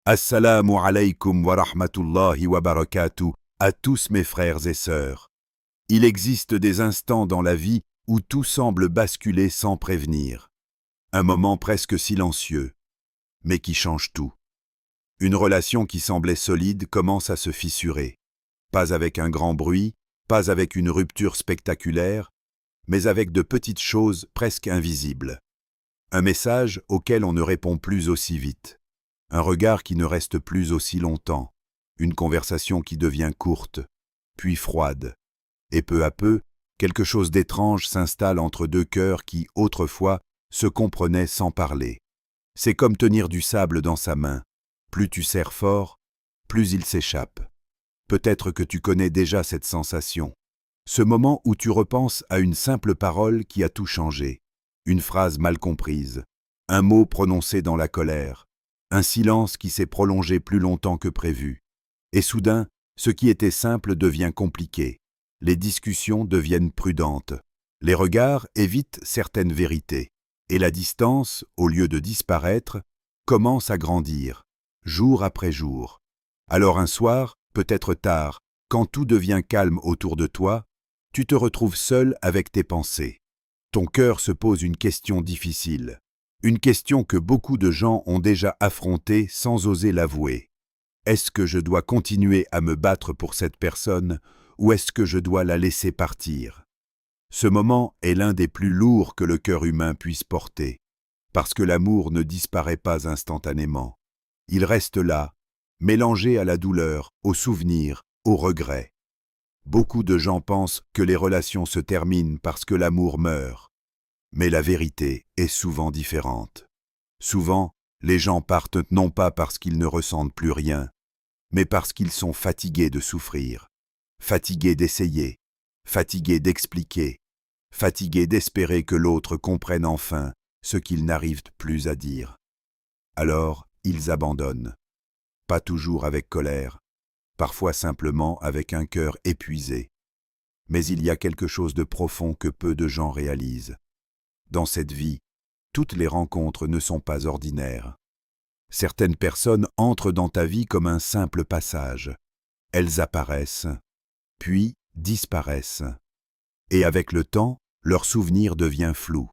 Assalamu alaykum wa rahmatullahi wa barakatuh à tous mes frères et sœurs. Il existe des instants dans la vie où tout semble basculer sans prévenir. Un moment presque silencieux, mais qui change tout. Une relation qui semblait solide commence à se fissurer. Pas avec un grand bruit, pas avec une rupture spectaculaire, mais avec de petites choses presque invisibles. Un message auquel on ne répond plus aussi vite. Un regard qui ne reste plus aussi longtemps, une conversation qui devient courte, puis froide. Et peu à peu, quelque chose d'étrange s'installe entre deux cœurs qui, autrefois, se comprenaient sans parler. C'est comme tenir du sable dans sa main. Plus tu serres fort, plus il s'échappe. Peut-être que tu connais déjà cette sensation. Ce moment où tu repenses à une simple parole qui a tout changé. Une phrase mal comprise, un mot prononcé dans la colère. Un silence qui s'est prolongé plus longtemps que prévu. Et soudain, ce qui était simple devient compliqué. Les discussions deviennent prudentes. Les regards évitent certaines vérités. Et la distance, au lieu de disparaître, commence à grandir, jour après jour. Alors un soir, peut-être tard, quand tout devient calme autour de toi, tu te retrouves seul avec tes pensées. Ton cœur se pose une question difficile. Une question que beaucoup de gens ont déjà affrontée sans oser l'avouer. Est-ce que je dois continuer à me battre pour cette personne ou est-ce que je dois la laisser partir? Ce moment est l'un des plus lourds que le cœur humain puisse porter, parce que l'amour ne disparaît pas instantanément. Il reste là, mélangé à la douleur, au souvenir, au regret. Beaucoup de gens pensent que les relations se terminent parce que l'amour meurt. Mais la vérité est souvent différente. Souvent, les gens partent non pas parce qu'ils ne ressentent plus rien, mais parce qu'ils sont fatigués de souffrir, fatigués d'essayer, fatigués d'expliquer, fatigués d'espérer que l'autre comprenne enfin ce qu'ils n'arrivent plus à dire. Alors, ils abandonnent. Pas toujours avec colère, parfois simplement avec un cœur épuisé. Mais il y a quelque chose de profond que peu de gens réalisent. Dans cette vie, toutes les rencontres ne sont pas ordinaires. Certaines personnes entrent dans ta vie comme un simple passage. Elles apparaissent, puis disparaissent. Et avec le temps, leur souvenir devient flou.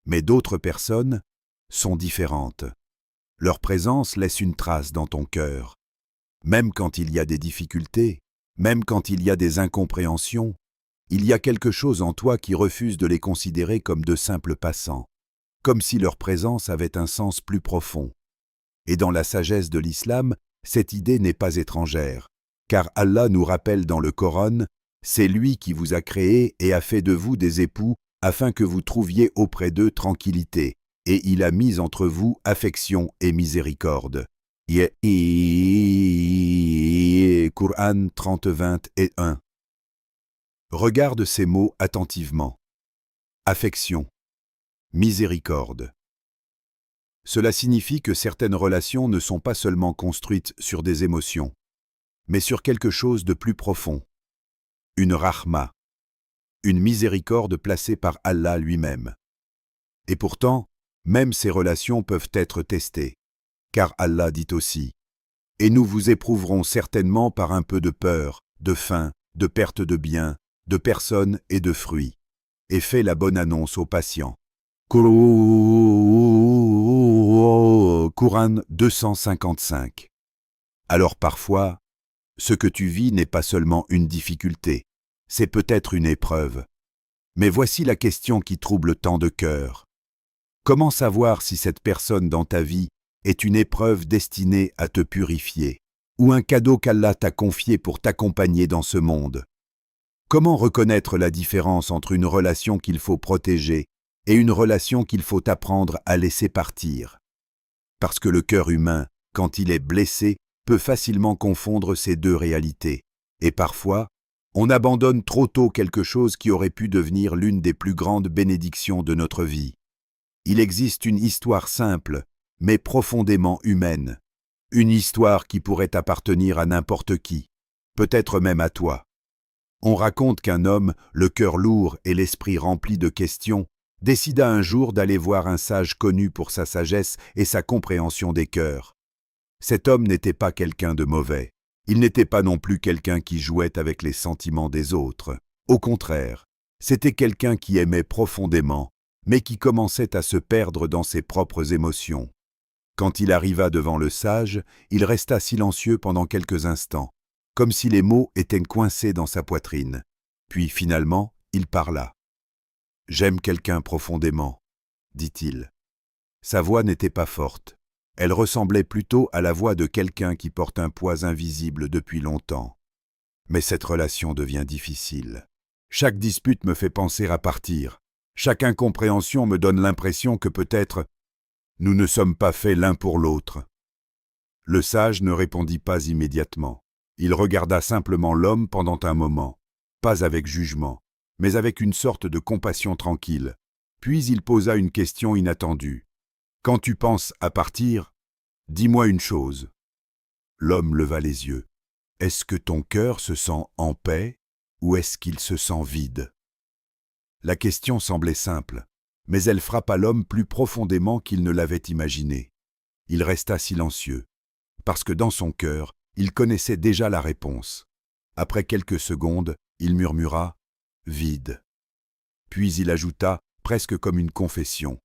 Mais d'autres personnes sont différentes. Leur présence laisse une trace dans ton cœur. Même quand il y a des difficultés, même quand il y a des incompréhensions, il y a quelque chose en toi qui refuse de les considérer comme de simples passants, comme si leur présence avait un sens plus profond. Et dans la sagesse de l'islam, cette idée n'est pas étrangère, car Allah nous rappelle dans le Coran, « C'est lui qui vous a créé et a fait de vous des époux afin que vous trouviez auprès d'eux tranquillité, et il a mis entre vous affection et miséricorde. » Coran 30-21. Regarde ces mots attentivement. Affection, miséricorde. Cela signifie que certaines relations ne sont pas seulement construites sur des émotions, mais sur quelque chose de plus profond. Une rahma, une miséricorde placée par Allah lui-même. Et pourtant, même ces relations peuvent être testées, car Allah dit aussi « Et nous vous éprouverons certainement par un peu de peur, de faim, de perte de biens, de personnes et de fruits, et fais la bonne annonce aux patients. » Coran 255. Alors parfois, ce que tu vis n'est pas seulement une difficulté, c'est peut-être une épreuve. Mais voici la question qui trouble tant de cœurs. Comment savoir si cette personne dans ta vie est une épreuve destinée à te purifier, ou un cadeau qu'Allah t'a confié pour t'accompagner dans ce monde? Comment reconnaître la différence entre une relation qu'il faut protéger et une relation qu'il faut apprendre à laisser partir? Parce que le cœur humain, quand il est blessé, peut facilement confondre ces deux réalités. Et parfois, on abandonne trop tôt quelque chose qui aurait pu devenir l'une des plus grandes bénédictions de notre vie. Il existe une histoire simple, mais profondément humaine. Une histoire qui pourrait appartenir à n'importe qui, peut-être même à toi. On raconte qu'un homme, le cœur lourd et l'esprit rempli de questions, décida un jour d'aller voir un sage connu pour sa sagesse et sa compréhension des cœurs. Cet homme n'était pas quelqu'un de mauvais. Il n'était pas non plus quelqu'un qui jouait avec les sentiments des autres. Au contraire, c'était quelqu'un qui aimait profondément, mais qui commençait à se perdre dans ses propres émotions. Quand il arriva devant le sage, il resta silencieux pendant quelques instants, comme si les mots étaient coincés dans sa poitrine. Puis finalement, il parla. « J'aime quelqu'un profondément, » dit-il. Sa voix n'était pas forte. Elle ressemblait plutôt à la voix de quelqu'un qui porte un poids invisible depuis longtemps. Mais cette relation devient difficile. Chaque dispute me fait penser à partir. Chaque incompréhension me donne l'impression que peut-être nous ne sommes pas faits l'un pour l'autre. Le sage ne répondit pas immédiatement. Il regarda simplement l'homme pendant un moment, pas avec jugement, mais avec une sorte de compassion tranquille. Puis il posa une question inattendue. « Quand tu penses à partir, dis-moi une chose. » L'homme leva les yeux. « Est-ce que ton cœur se sent en paix ou est-ce qu'il se sent vide ?» La question semblait simple, mais elle frappa l'homme plus profondément qu'il ne l'avait imaginé. Il resta silencieux, parce que dans son cœur, il connaissait déjà la réponse. Après quelques secondes, il murmura « vide ». Puis il ajouta, presque comme une confession,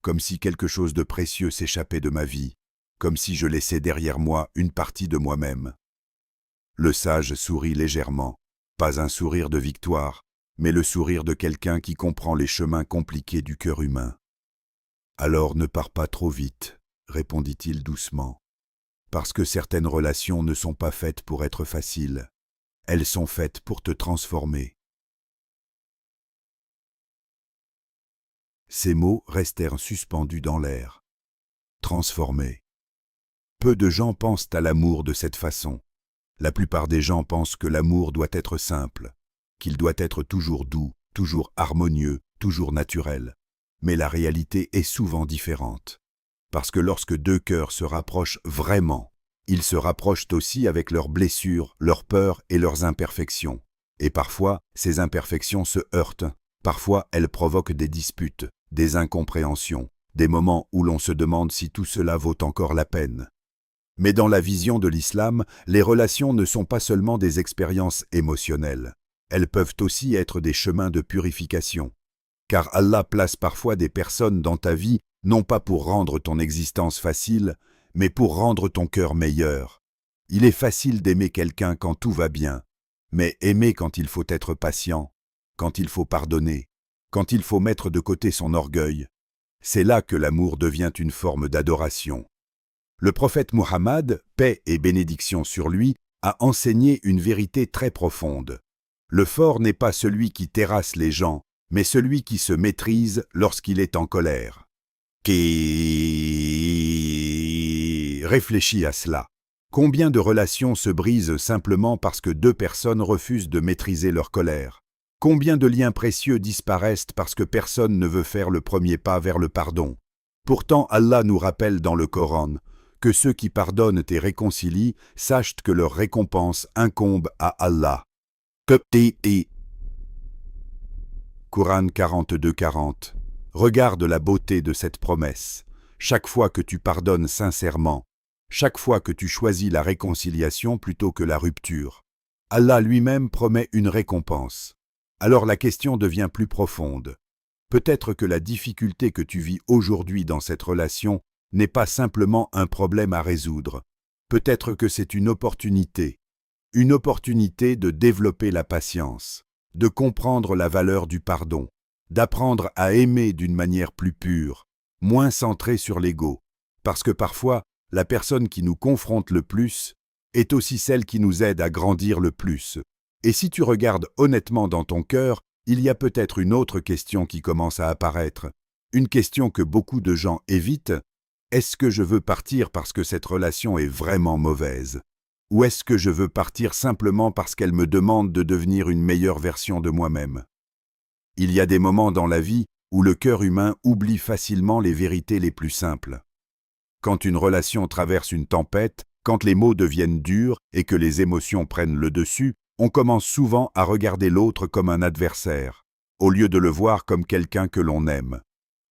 comme si quelque chose de précieux s'échappait de ma vie, comme si je laissais derrière moi une partie de moi-même. Le sage sourit légèrement, pas un sourire de victoire, mais le sourire de quelqu'un qui comprend les chemins compliqués du cœur humain. « Alors ne pars pas trop vite, » répondit-il doucement, « parce que certaines relations ne sont pas faites pour être faciles, elles sont faites pour te transformer. » Ces mots restèrent suspendus dans l'air. Transformer. Peu de gens pensent à l'amour de cette façon. La plupart des gens pensent que l'amour doit être simple, qu'il doit être toujours doux, toujours harmonieux, toujours naturel. Mais la réalité est souvent différente. Parce que lorsque deux cœurs se rapprochent vraiment, ils se rapprochent aussi avec leurs blessures, leurs peurs et leurs imperfections. Et parfois, ces imperfections se heurtent. Parfois, elles provoquent des disputes, des incompréhensions, des moments où l'on se demande si tout cela vaut encore la peine. Mais dans la vision de l'islam, les relations ne sont pas seulement des expériences émotionnelles. Elles peuvent aussi être des chemins de purification. Car Allah place parfois des personnes dans ta vie, non pas pour rendre ton existence facile, mais pour rendre ton cœur meilleur. Il est facile d'aimer quelqu'un quand tout va bien, mais aimer quand il faut être patient, quand il faut pardonner, quand il faut mettre de côté son orgueil, c'est là que l'amour devient une forme d'adoration. Le prophète Muhammad, paix et bénédiction sur lui, a enseigné une vérité très profonde. Le fort n'est pas celui qui terrasse les gens, mais celui qui se maîtrise lorsqu'il est en colère. Réfléchis à cela. Combien de relations se brisent simplement parce que deux personnes refusent de maîtriser leur colère? Combien de liens précieux disparaissent parce que personne ne veut faire le premier pas vers le pardon? Pourtant, Allah nous rappelle dans le Coran que ceux qui pardonnent et réconcilient sachent que leur récompense incombe à Allah. Coran 42-40. Regarde la beauté de cette promesse. Chaque fois que tu pardonnes sincèrement, chaque fois que tu choisis la réconciliation plutôt que la rupture, Allah lui-même promet une récompense. Alors la question devient plus profonde. Peut-être que la difficulté que tu vis aujourd'hui dans cette relation n'est pas simplement un problème à résoudre. Peut-être que c'est une opportunité de développer la patience, de comprendre la valeur du pardon, d'apprendre à aimer d'une manière plus pure, moins centrée sur l'ego, parce que parfois, la personne qui nous confronte le plus est aussi celle qui nous aide à grandir le plus. Et si tu regardes honnêtement dans ton cœur, il y a peut-être une autre question qui commence à apparaître, une question que beaucoup de gens évitent. Est-ce que je veux partir parce que cette relation est vraiment mauvaise? Ou est-ce que je veux partir simplement parce qu'elle me demande de devenir une meilleure version de moi-même? Il y a des moments dans la vie où le cœur humain oublie facilement les vérités les plus simples. Quand une relation traverse une tempête, quand les mots deviennent durs et que les émotions prennent le dessus, on commence souvent à regarder l'autre comme un adversaire, au lieu de le voir comme quelqu'un que l'on aime.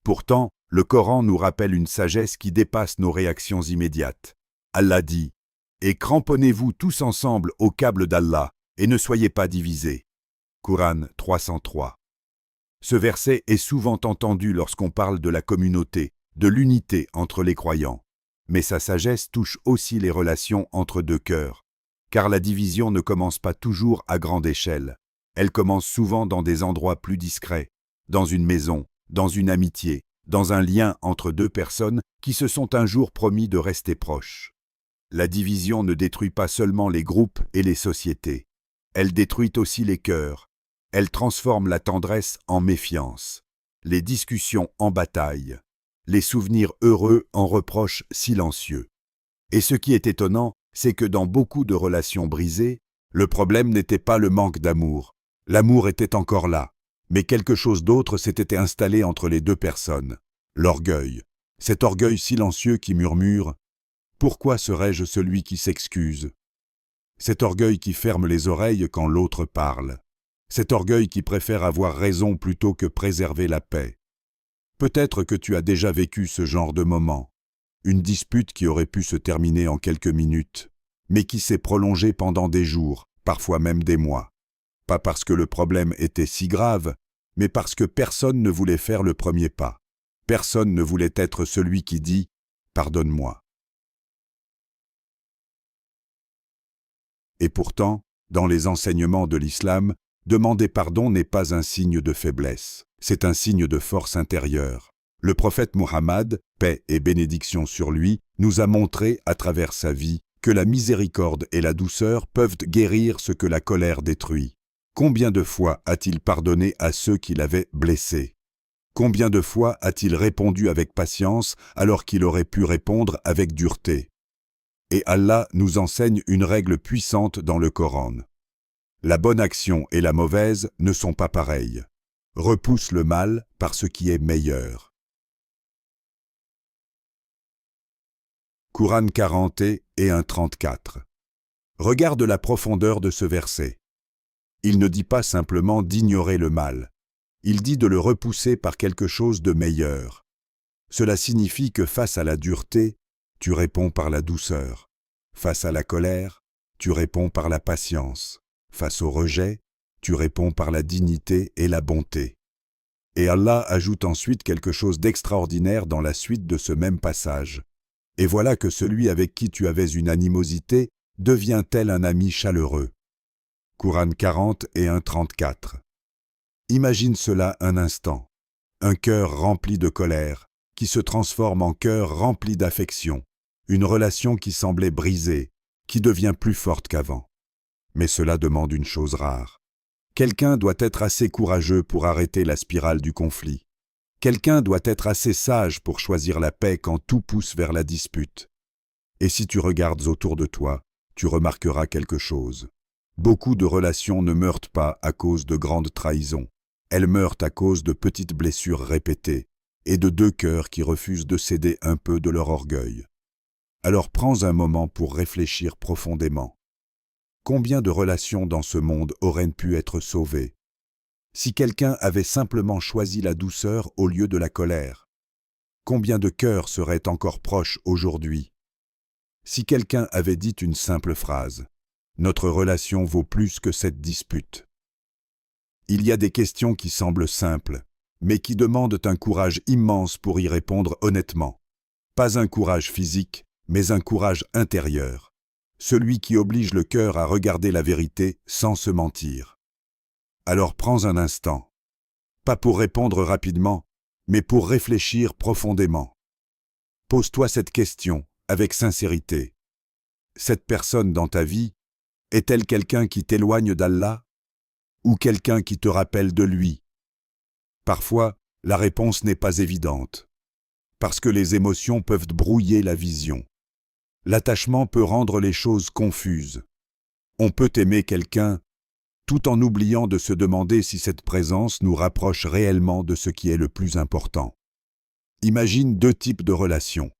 Pourtant, le Coran nous rappelle une sagesse qui dépasse nos réactions immédiates. Allah dit « Et cramponnez-vous tous ensemble au câble d'Allah, et ne soyez pas divisés. » Coran 303. Ce verset est souvent entendu lorsqu'on parle de la communauté, de l'unité entre les croyants. Mais sa sagesse touche aussi les relations entre deux cœurs. Car la division ne commence pas toujours à grande échelle. Elle commence souvent dans des endroits plus discrets, dans une maison, dans une amitié, dans un lien entre deux personnes qui se sont un jour promis de rester proches. La division ne détruit pas seulement les groupes et les sociétés. Elle détruit aussi les cœurs. Elle transforme la tendresse en méfiance, les discussions en bataille, les souvenirs heureux en reproches silencieux. Et ce qui est étonnant, c'est que dans beaucoup de relations brisées, le problème n'était pas le manque d'amour. L'amour était encore là, mais quelque chose d'autre s'était installé entre les deux personnes. L'orgueil. Cet orgueil silencieux qui murmure « Pourquoi serais-je celui qui s'excuse ?» Cet orgueil qui ferme les oreilles quand l'autre parle. Cet orgueil qui préfère avoir raison plutôt que préserver la paix. Peut-être que tu as déjà vécu ce genre de moment. Une dispute qui aurait pu se terminer en quelques minutes, mais qui s'est prolongée pendant des jours, parfois même des mois. Pas parce que le problème était si grave, mais parce que personne ne voulait faire le premier pas. Personne ne voulait être celui qui dit « Pardonne-moi ». Et pourtant, dans les enseignements de l'islam, demander pardon n'est pas un signe de faiblesse, c'est un signe de force intérieure. Le prophète Muhammad, paix et bénédiction sur lui, nous a montré, à travers sa vie, que la miséricorde et la douceur peuvent guérir ce que la colère détruit. Combien de fois a-t-il pardonné à ceux qui l'avaient blessé? Combien de fois a-t-il répondu avec patience alors qu'il aurait pu répondre avec dureté? Et Allah nous enseigne une règle puissante dans le Coran. La bonne action et la mauvaise ne sont pas pareilles. Repousse le mal par ce qui est meilleur. Coran 40 et 1:34. Regarde la profondeur de ce verset. Il ne dit pas simplement d'ignorer le mal. Il dit de le repousser par quelque chose de meilleur. Cela signifie que face à la dureté, tu réponds par la douceur. Face à la colère, tu réponds par la patience. Face au rejet, tu réponds par la dignité et la bonté. Et Allah ajoute ensuite quelque chose d'extraordinaire dans la suite de ce même passage. Et voilà que celui avec qui tu avais une animosité devient tel un ami chaleureux. Coran 40 et 1:34. Imagine cela un instant. Un cœur rempli de colère, qui se transforme en cœur rempli d'affection. Une relation qui semblait brisée, qui devient plus forte qu'avant. Mais cela demande une chose rare. Quelqu'un doit être assez courageux pour arrêter la spirale du conflit. Quelqu'un doit être assez sage pour choisir la paix quand tout pousse vers la dispute. Et si tu regardes autour de toi, tu remarqueras quelque chose. Beaucoup de relations ne meurent pas à cause de grandes trahisons. Elles meurent à cause de petites blessures répétées et de deux cœurs qui refusent de céder un peu de leur orgueil. Alors prends un moment pour réfléchir profondément. Combien de relations dans ce monde auraient pu être sauvées si quelqu'un avait simplement choisi la douceur au lieu de la colère? Combien de cœurs seraient encore proches aujourd'hui si quelqu'un avait dit une simple phrase « Notre relation vaut plus que cette dispute ». Il y a des questions qui semblent simples, mais qui demandent un courage immense pour y répondre honnêtement. Pas un courage physique, mais un courage intérieur. Celui qui oblige le cœur à regarder la vérité sans se mentir. Alors prends un instant, pas pour répondre rapidement, mais pour réfléchir profondément. Pose-toi cette question avec sincérité. Cette personne dans ta vie, est-elle quelqu'un qui t'éloigne d'Allah ou quelqu'un qui te rappelle de lui? Parfois, la réponse n'est pas évidente, parce que les émotions peuvent brouiller la vision. L'attachement peut rendre les choses confuses. On peut aimer quelqu'un tout en oubliant de se demander si cette présence nous rapproche réellement de ce qui est le plus important. Imagine deux types de relations.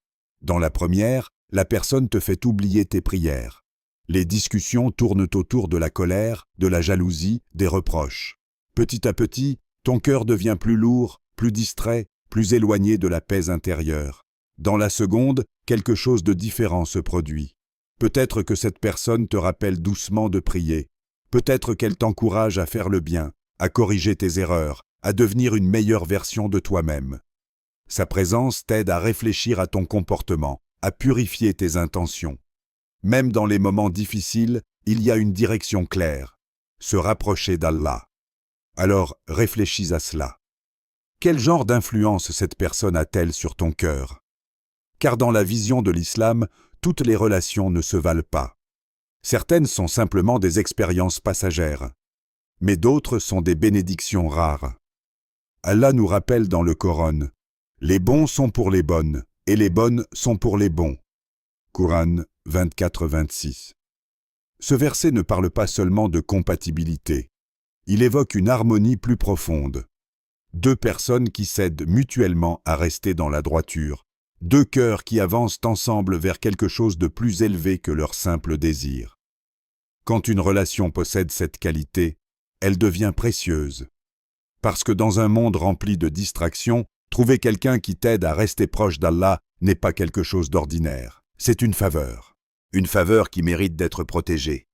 Dans la première, la personne te fait oublier tes prières. Les discussions tournent autour de la colère, de la jalousie, des reproches. Petit à petit, ton cœur devient plus lourd, plus distrait, plus éloigné de la paix intérieure. Dans la seconde, quelque chose de différent se produit. Peut-être que cette personne te rappelle doucement de prier. Peut-être qu'elle t'encourage à faire le bien, à corriger tes erreurs, à devenir une meilleure version de toi-même. Sa présence t'aide à réfléchir à ton comportement, à purifier tes intentions. Même dans les moments difficiles, il y a une direction claire, se rapprocher d'Allah. Alors, réfléchis à cela. Quel genre d'influence cette personne a-t-elle sur ton cœur? Car dans la vision de l'islam, toutes les relations ne se valent pas. Certaines sont simplement des expériences passagères, mais d'autres sont des bénédictions rares. Allah nous rappelle dans le Coran, « Les bons sont pour les bonnes, et les bonnes sont pour les bons. » Coran 24-26. Ce verset ne parle pas seulement de compatibilité. Il évoque une harmonie plus profonde. Deux personnes qui s'aident mutuellement à rester dans la droiture. Deux cœurs qui avancent ensemble vers quelque chose de plus élevé que leur simple désir. Quand une relation possède cette qualité, elle devient précieuse. Parce que dans un monde rempli de distractions, trouver quelqu'un qui t'aide à rester proche d'Allah n'est pas quelque chose d'ordinaire. C'est une faveur. Une faveur qui mérite d'être protégée.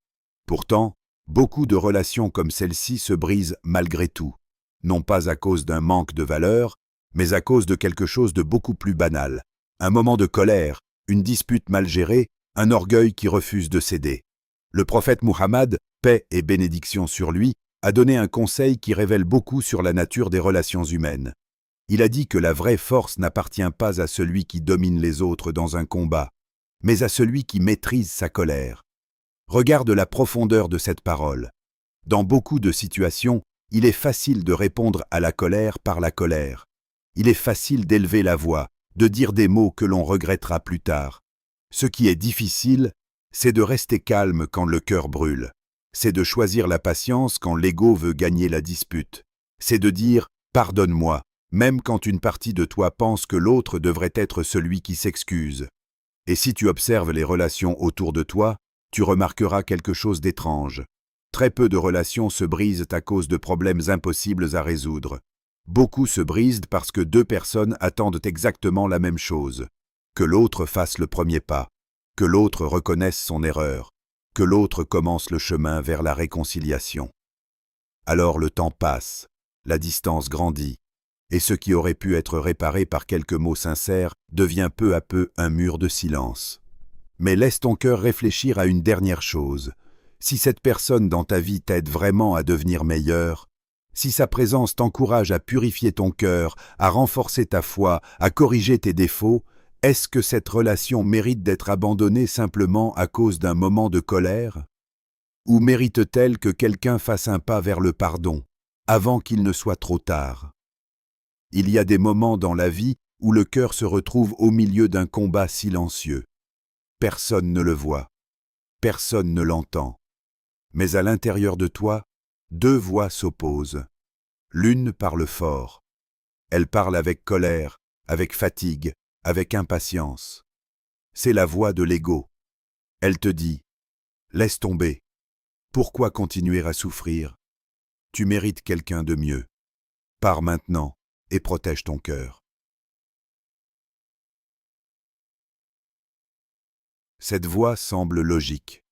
Pourtant, beaucoup de relations comme celle-ci se brisent malgré tout. Non pas à cause d'un manque de valeur, mais à cause de quelque chose de beaucoup plus banal. Un moment de colère, une dispute mal gérée, un orgueil qui refuse de céder. Le prophète Muhammad, paix et bénédiction sur lui, a donné un conseil qui révèle beaucoup sur la nature des relations humaines. Il a dit que la vraie force n'appartient pas à celui qui domine les autres dans un combat, mais à celui qui maîtrise sa colère. Regarde la profondeur de cette parole. Dans beaucoup de situations, il est facile de répondre à la colère par la colère. Il est facile d'élever la voix, de dire des mots que l'on regrettera plus tard. Ce qui est difficile, c'est de rester calme quand le cœur brûle. C'est de choisir la patience quand l'ego veut gagner la dispute. C'est de dire « pardonne-moi », même quand une partie de toi pense que l'autre devrait être celui qui s'excuse. Et si tu observes les relations autour de toi, tu remarqueras quelque chose d'étrange. Très peu de relations se brisent à cause de problèmes impossibles à résoudre. Beaucoup se brisent parce que deux personnes attendent exactement la même chose. Que l'autre fasse le premier pas, que l'autre reconnaisse son erreur, que l'autre commence le chemin vers la réconciliation. Alors le temps passe, la distance grandit, et ce qui aurait pu être réparé par quelques mots sincères devient peu à peu un mur de silence. Mais laisse ton cœur réfléchir à une dernière chose. Si cette personne dans ta vie t'aide vraiment à devenir meilleur, si sa présence t'encourage à purifier ton cœur, à renforcer ta foi, à corriger tes défauts, est-ce que cette relation mérite d'être abandonnée simplement à cause d'un moment de colère? Ou mérite-t-elle que quelqu'un fasse un pas vers le pardon, avant qu'il ne soit trop tard? Il y a des moments dans la vie où le cœur se retrouve au milieu d'un combat silencieux. Personne ne le voit, personne ne l'entend. Mais à l'intérieur de toi, deux voix s'opposent. L'une parle fort. Elle parle avec colère, avec fatigue, avec impatience. C'est la voix de l'ego. Elle te dit « Laisse tomber. Pourquoi continuer à souffrir? Tu mérites quelqu'un de mieux. Pars maintenant et protège ton cœur. » Cette voix semble logique.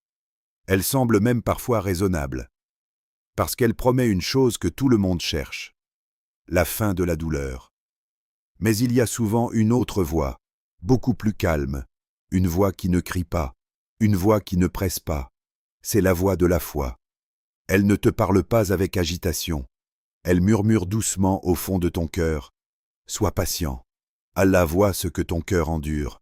Elle semble même parfois raisonnable. Parce qu'elle promet une chose que tout le monde cherche, la fin de la douleur. Mais il y a souvent une autre voix, beaucoup plus calme, une voix qui ne crie pas, une voix qui ne presse pas. C'est la voix de la foi. Elle ne te parle pas avec agitation. Elle murmure doucement au fond de ton cœur. Sois patient. Allah voit ce que ton cœur endure.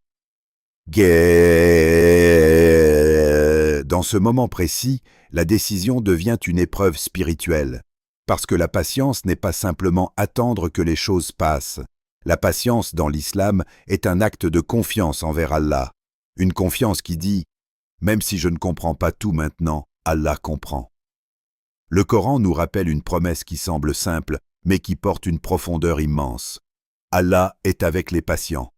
Dans ce moment précis, la décision devient une épreuve spirituelle. Parce que la patience n'est pas simplement attendre que les choses passent. La patience dans l'islam est un acte de confiance envers Allah. Une confiance qui dit « Même si je ne comprends pas tout maintenant, Allah comprend ». Le Coran nous rappelle une promesse qui semble simple, mais qui porte une profondeur immense. Allah est avec les patients.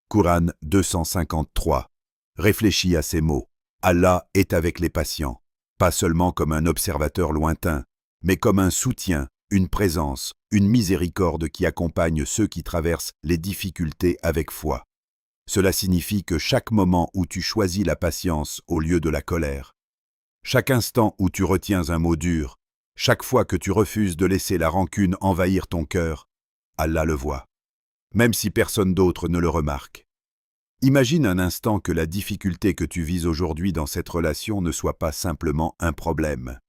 Coran 253. Réfléchis à ces mots. Allah est avec les patients, pas seulement comme un observateur lointain, mais comme un soutien, une présence, une miséricorde qui accompagne ceux qui traversent les difficultés avec foi. Cela signifie que chaque moment où tu choisis la patience au lieu de la colère, chaque instant où tu retiens un mot dur, chaque fois que tu refuses de laisser la rancune envahir ton cœur, Allah le voit, même si personne d'autre ne le remarque. Imagine un instant que la difficulté que tu vis aujourd'hui dans cette relation ne soit pas simplement un problème.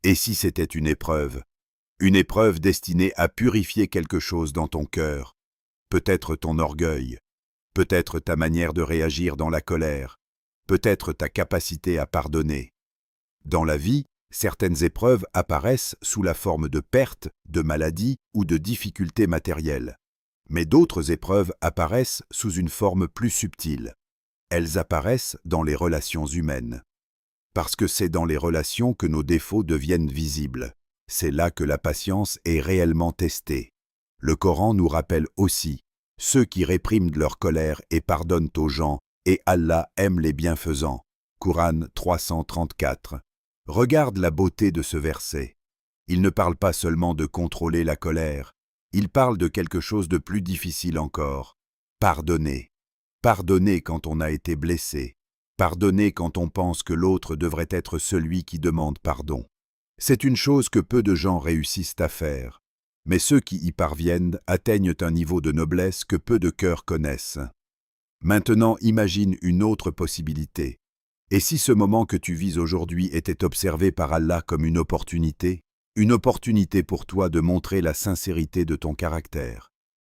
Et si c'était une épreuve destinée à purifier quelque chose dans ton cœur, peut-être ton orgueil, peut-être ta manière de réagir dans la colère, peut-être ta capacité à pardonner. Dans la vie, certaines épreuves apparaissent sous la forme de pertes, de maladies ou de difficultés matérielles. Mais d'autres épreuves apparaissent sous une forme plus subtile. Elles apparaissent dans les relations humaines. Parce que c'est dans les relations que nos défauts deviennent visibles. C'est là que la patience est réellement testée. Le Coran nous rappelle aussi « Ceux qui répriment leur colère et pardonnent aux gens, et Allah aime les bienfaisants » Coran 334. Regarde la beauté de ce verset. Il ne parle pas seulement de contrôler la colère, il parle de quelque chose de plus difficile encore. Pardonner. Pardonner quand on a été blessé. Pardonner quand on pense que l'autre devrait être celui qui demande pardon. C'est une chose que peu de gens réussissent à faire. Mais ceux qui y parviennent atteignent un niveau de noblesse que peu de cœurs connaissent. Maintenant, imagine une autre possibilité. Et si ce moment que tu vis aujourd'hui était observé par Allah comme une opportunité pour toi de montrer la sincérité de ton caractère,